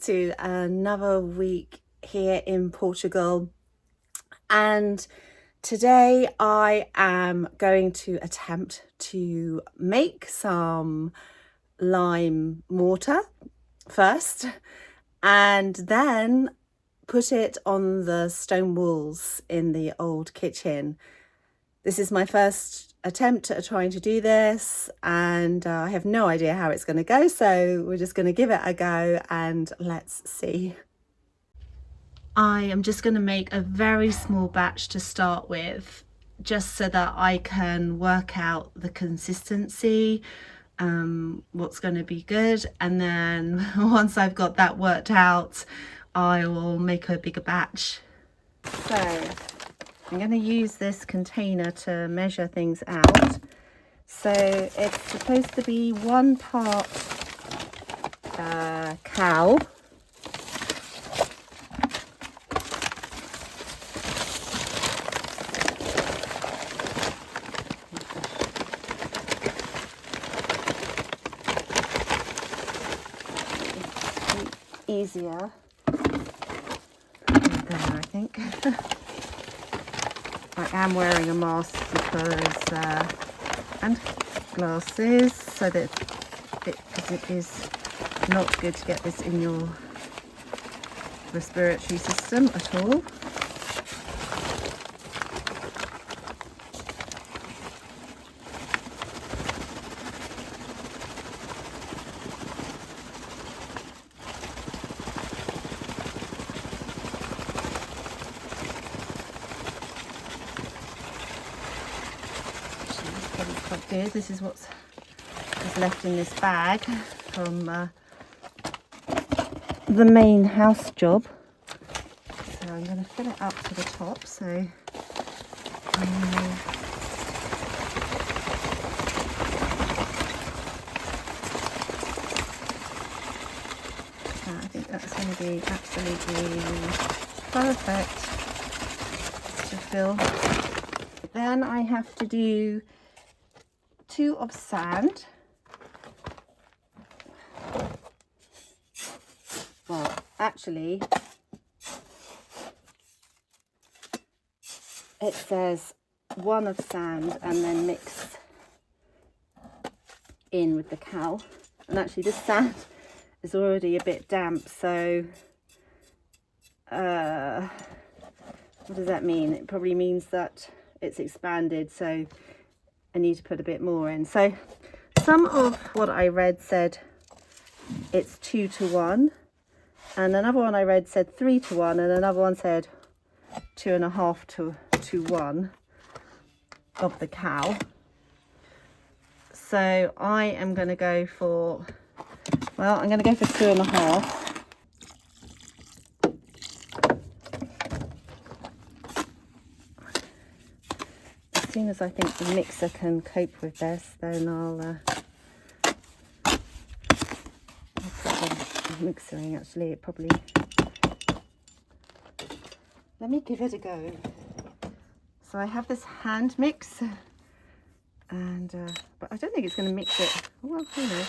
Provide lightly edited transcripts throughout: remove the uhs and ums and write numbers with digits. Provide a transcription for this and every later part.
to another week here in Portugal, and today I am going to attempt to make some lime mortar first and then put it on the stone walls in the old kitchen. This is my first attempt at trying to do this, and I have no idea how it's going to go, so we're just going to give it a go and let's see. I am just going to make a very small batch to start with, just so that I can work out the consistency, what's going to be good, and then once I've got that worked out, I will make a bigger batch. So I'm going to use this container to measure things out. So it's supposed to be 1 part cow, easier there, I think. I am wearing a mask because and glasses, so that because it is not good to get this in your respiratory system at all. Quite good. This is what's left in this bag from the main house job. So I'm going to fill it up to the top. So I think that's going to be absolutely perfect to fill. Then I have to do 2 of sand. Well, actually, it says 1 of sand and then mix in with the cow. And actually this sand is already a bit damp, so what does that mean? It probably means that it's expanded, so I need to put a bit more in. So some of what I read said it's 2 to 1, and another one I read said 3 to 1, and another one said 2.5 to 1 of the cow. So I am going to go for, well, I'm going to go for 2.5. As soon as I think the mixer can cope with this, then I'll put the mixer in. Actually, it probably, let me give it a go. So I have this hand mix, and but I don't think it's going to mix it. Oh, well, who knows?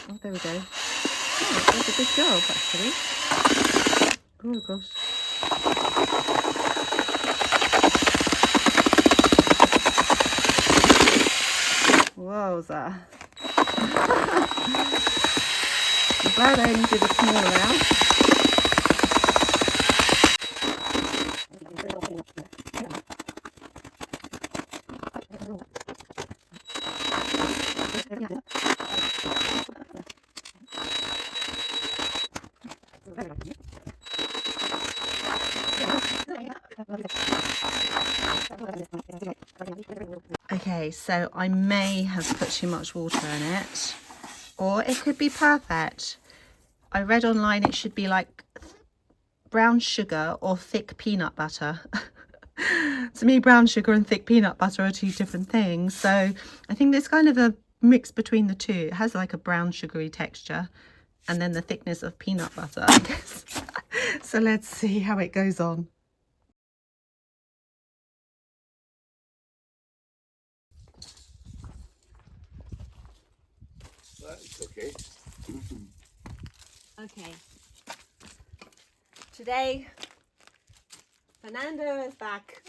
Oh, there we go. Oh, it does a good job, actually. Oh gosh. Wowza. I'm glad I only did a small amount. Okay, so I may have put too much water in it, or it could be perfect. I read online it should be like brown sugar or thick peanut butter. To me, brown sugar and thick peanut butter are 2 different things, so I think there's kind of a mix between the two. It has like a brown sugary texture and then the thickness of peanut butter, I guess. So let's see how it goes on. It's okay. Okay. Today, Fernando is back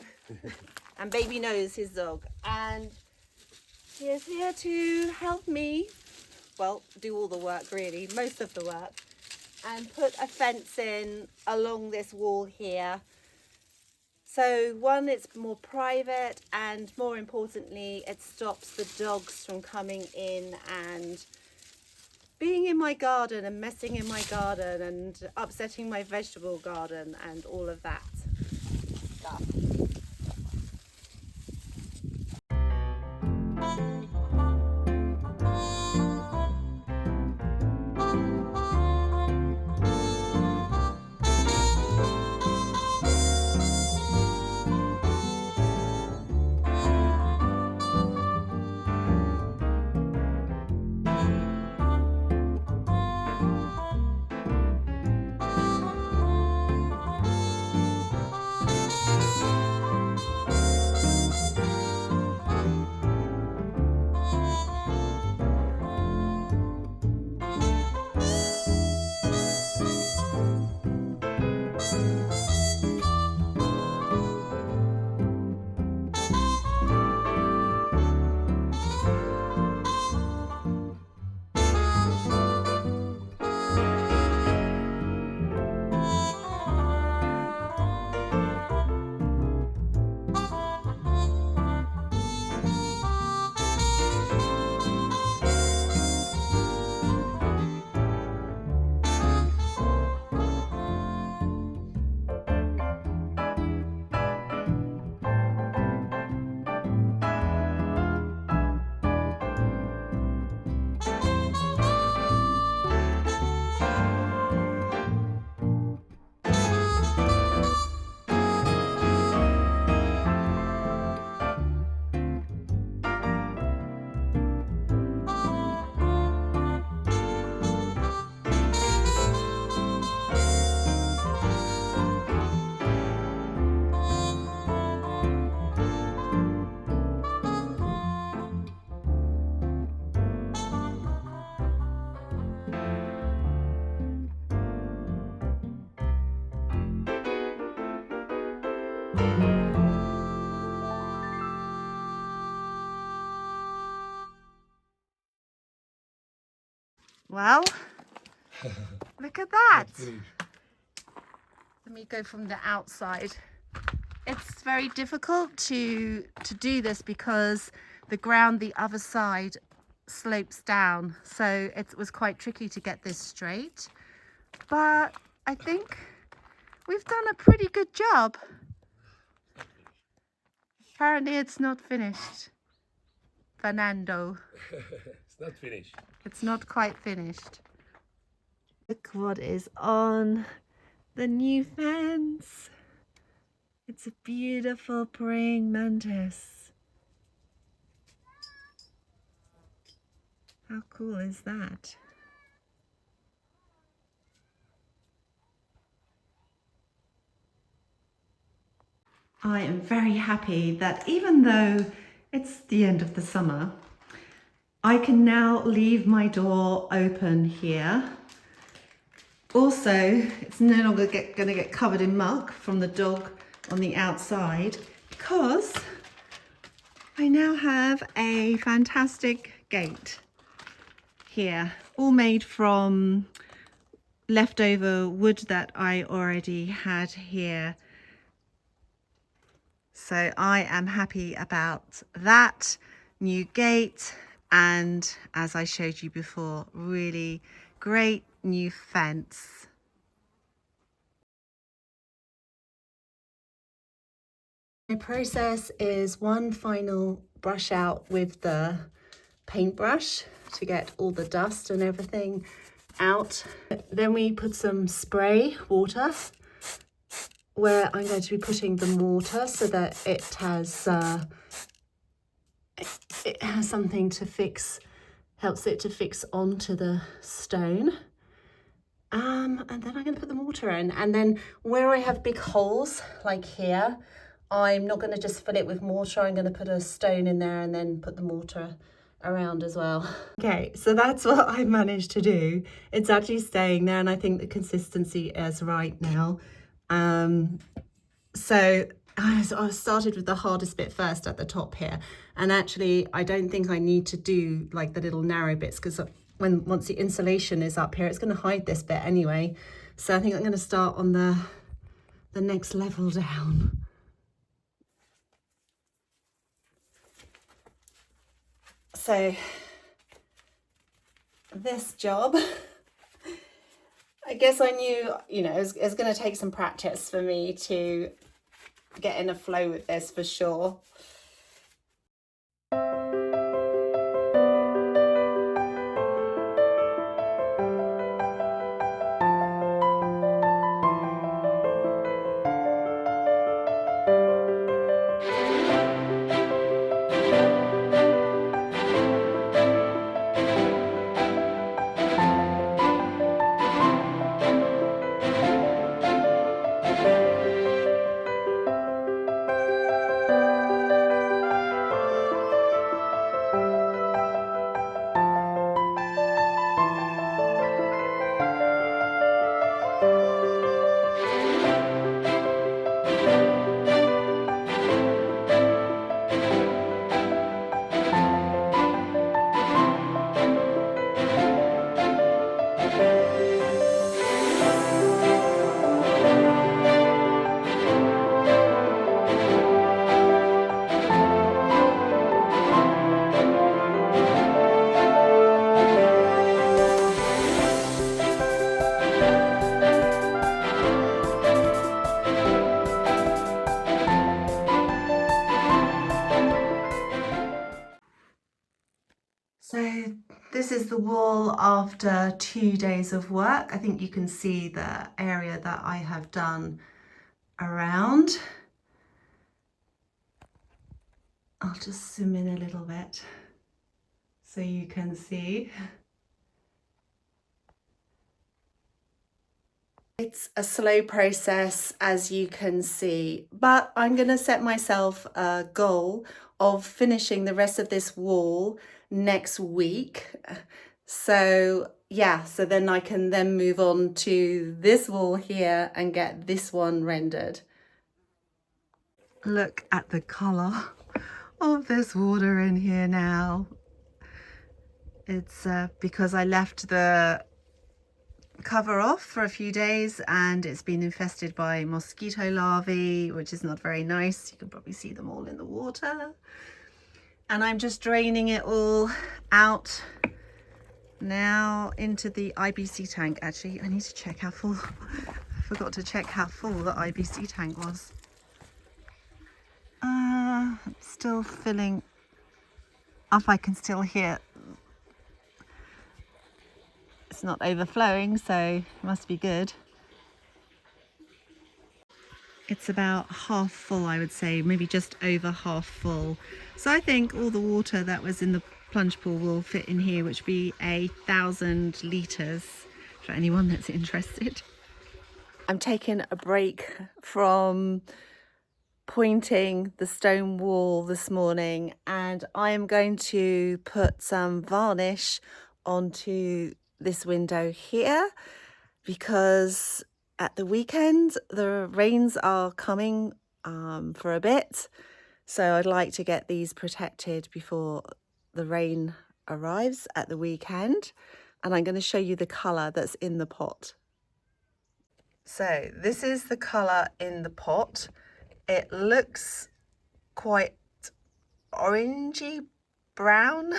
and baby knows his dog, and he is here to help me, well, do all the work really, most of the work, and put a fence in along this wall here. So one, it's more private, and more importantly, it stops the dogs from coming in and being in my garden and messing in my garden and upsetting my vegetable garden and all of that stuff. Well, look at that. Let me go from the outside. It's very difficult to do this because the ground the other side slopes down, so it was quite tricky to get this straight, but I think we've done a pretty good job. Apparently it's not finished, Fernando. It's not finished. It's not quite finished. Look what is on the new fence. It's a beautiful praying mantis. How cool is that? I am very happy that even though it's the end of the summer, I can now leave my door open here. Also, it's no longer going to get covered in muck from the dog on the outside, because I now have a fantastic gate here, all made from leftover wood that I already had here. So I am happy about that new gate, and as I showed you before, really great new fence. My process is one final brush out with the paintbrush to get all the dust and everything out. Then we put some spray water, where I'm going to be putting the mortar so that it has something to fix, helps it to fix onto the stone. And then I'm going to put the mortar in, and then where I have big holes like here, I'm not going to just fill it with mortar. I'm going to put a stone in there and then put the mortar around as well. Okay, so that's what I managed to do. It's actually staying there, and I think the consistency is right now. So I started with the hardest bit first at the top here, and actually I don't think I need to do like the little narrow bits, because once the insulation is up here, it's going to hide this bit anyway. So I think I'm going to start on the next level down. So this job, I guess I knew, you know, it was going to take some practice for me to get in a flow with this for sure. So this is the wall after 2 days of work. I think you can see the area that I have done around. I'll just zoom in a little bit so you can see. It's a slow process, as you can see, but I'm going to set myself a goal of finishing the rest of this wall next week. So yeah, so then I can then move on to this wall here and get this one rendered. Look at the colour of this water in here now. It's because I left the cover off for a few days and it's been infested by mosquito larvae, which is not very nice. You can probably see them all in the water. And I'm just draining it all out now into the IBC tank. Actually, I need to check how full. I forgot to check how full the IBC tank was. Still filling up. I can still hear it's not overflowing, so it must be good. It's about half full, I would say, maybe just over half full. So I think all the water that was in the plunge pool will fit in here, which would be 1,000 litres for anyone that's interested. I'm taking a break from pointing the stone wall this morning, and I am going to put some varnish onto this window here, because at the weekend the rains are coming for a bit, so I'd like to get these protected before the rain arrives at the weekend. And I'm going to show you the colour that's in the pot. So this is the colour in the pot. It looks quite orangey brown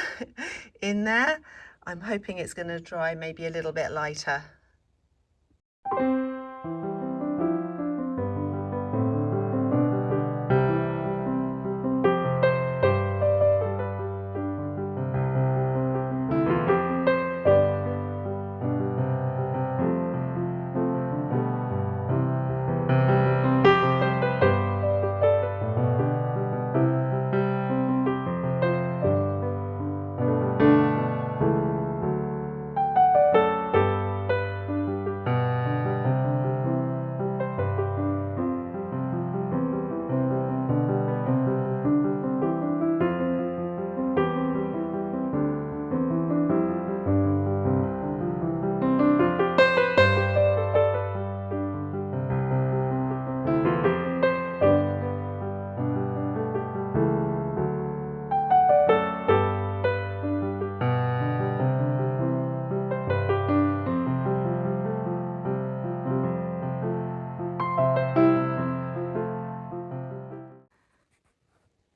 in there. I'm hoping it's going to dry maybe a little bit lighter.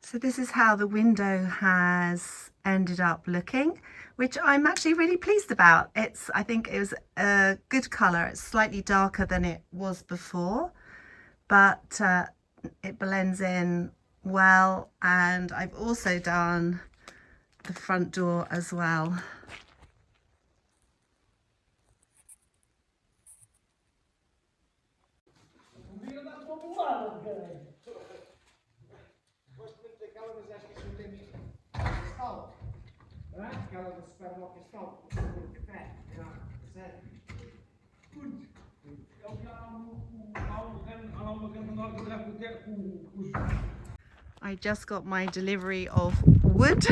So this is how the window has ended up looking, which I'm actually really pleased about. I think it was a good colour. It's slightly darker than it was before, but it blends in well. And I've also done the front door as well. I just got my delivery of wood.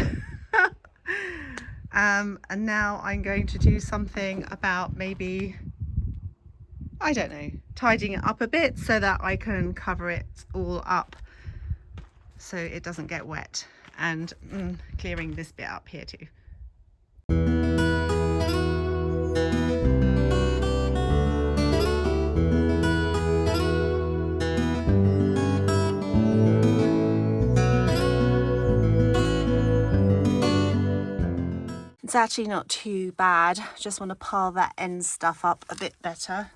And now I'm going to do something about maybe, I don't know, tidying it up a bit so that I can cover it all up so it doesn't get wet, and clearing this bit up here too. It's actually not too bad. Just want to pile that end stuff up a bit better.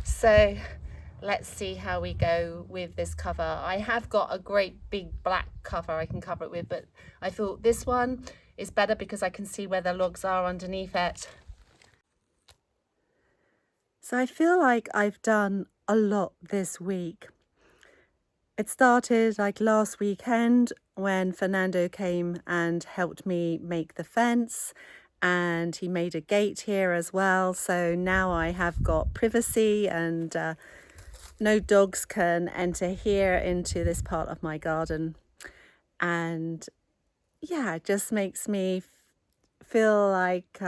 So let's see how we go with this cover. I have got a great big black cover I can cover it with, but I thought this one is better because I can see where the logs are underneath it. So I feel like I've done a lot this week. It started like last weekend when Fernando came and helped me make the fence, and he made a gate here as well. So now I have got privacy, and no dogs can enter here into this part of my garden. And yeah, it just makes me feel like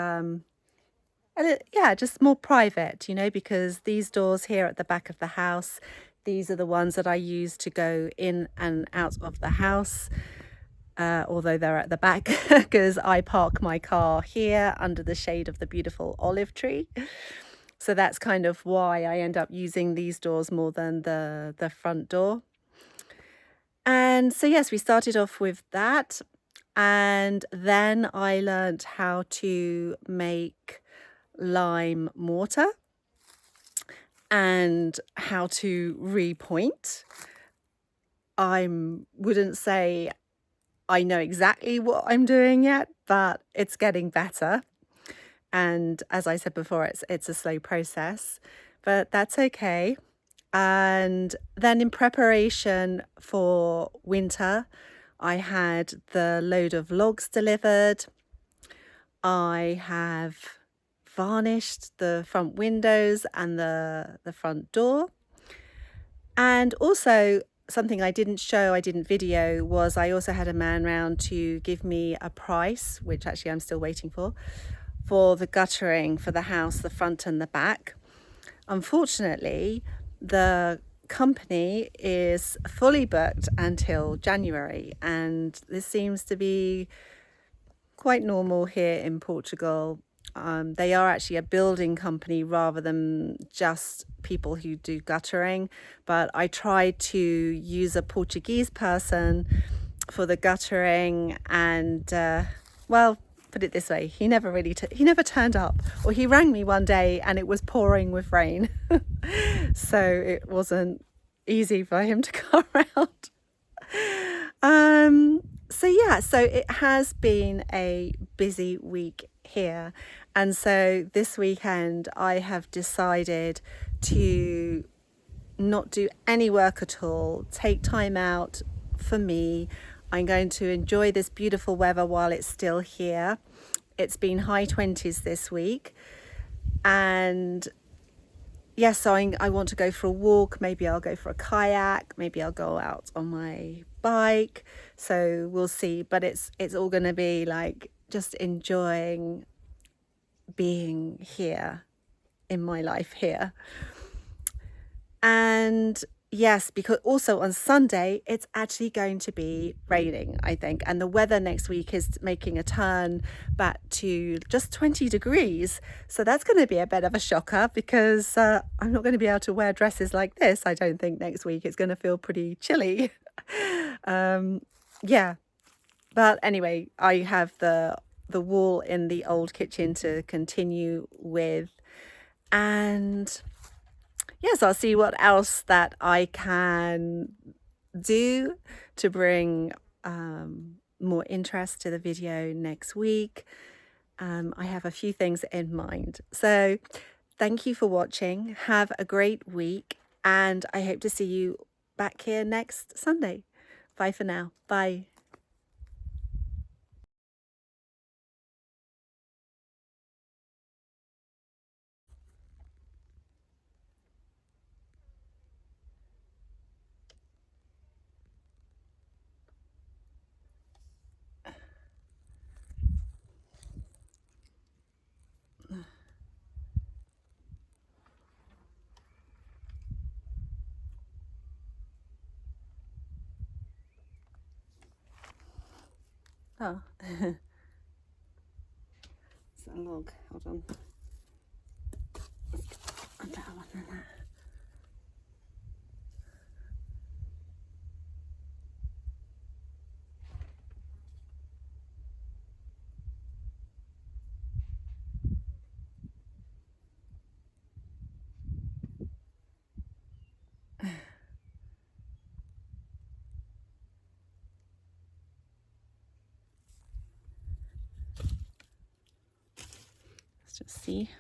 just more private, you know, because these doors here at the back of the house, these are the ones that I use to go in and out of the house, although they're at the back because I park my car here under the shade of the beautiful olive tree. So that's kind of why I end up using these doors more than the front door. And so yes, we started off with that, and then I learned how to make lime mortar and how to repoint. I wouldn't say I know exactly what I'm doing yet, but it's getting better. And as I said before, it's a slow process, but that's okay. And then in preparation for winter, I had the load of logs delivered. I have varnished the front windows and the front door. And also something I didn't video, was I also had a man round to give me a price, which actually I'm still waiting for the guttering for the house, the front and the back. Unfortunately, the company is fully booked until January, and this seems to be quite normal here in Portugal. They are actually a building company rather than just people who do guttering. But I tried to use a Portuguese person for the guttering, and well, put it this way, he never turned up, or he rang me one day and it was pouring with rain. So it wasn't easy for him to come around. So yeah, so it has been a busy week here, and so this weekend I have decided to not do any work at all, take time out for me. I'm going to enjoy this beautiful weather while it's still here. It's been high 20s this week, and yes, so I want to go for a walk. Maybe I'll go for a kayak. Maybe I'll go out on my bike. So we'll see. But it's all going to be like just enjoying being here in my life here. And yes, because also on Sunday, it's actually going to be raining, I think. And the weather next week is making a turn back to just 20 degrees. So that's going to be a bit of a shocker, because I'm not going to be able to wear dresses like this, I don't think, next week. It's going to feel pretty chilly. Yeah. But anyway, I have the wall in the old kitchen to continue with. And yes, I'll see what else that I can do to bring more interest to the video next week. I have a few things in mind. So thank you for watching. Have a great week, and I hope to see you back here next Sunday. Bye for now. Bye. Oh, it's a log. Hold on. A better one than that. Let's just see.